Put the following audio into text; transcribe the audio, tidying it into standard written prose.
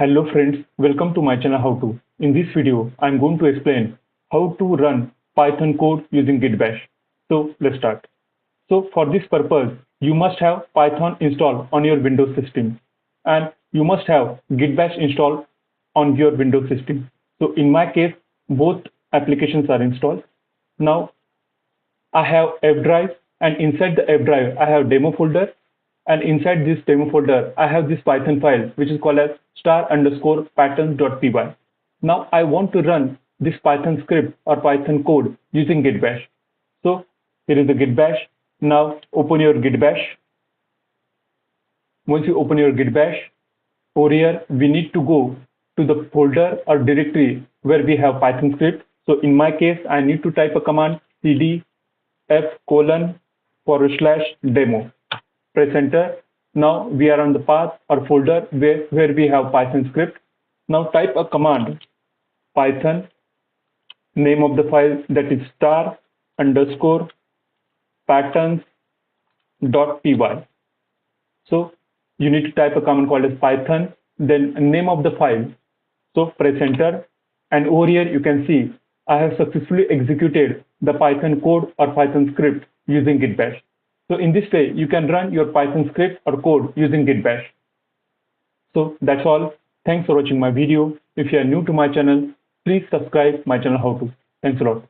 Hello friends, welcome to my channel How To. In this video, I'm going to explain how to run Python code using Git Bash. So let's start. So for this purpose, you must have Python installed on your Windows system and you must have Git Bash installed on your Windows system. So in my case, both applications are installed. Now I have F drive and inside the F drive, I have demo folder and inside this demo folder, I have this Python file, which is called as star_patterns.py. Now I want to run this Python script or Python code using Git Bash. So here is the Git Bash. Now open your Git Bash. Once you open your Git Bash, over here, we need to go to the folder or directory where we have Python script. So in my case, I need to type a command cd f:/demo. Press enter. Now we are on the path or folder where we have Python script. Now type a command Python, name of the file that is star_patterns.py. So you need to type a command called as Python, then name of the file. So press enter, and over here you can see I have successfully executed the Python code or Python script using Git Bash. So in this way, you can run your Python script or code using Git Bash. So that's all. Thanks for watching my video. If you are new to my channel, please subscribe my channel How To. Thanks a lot.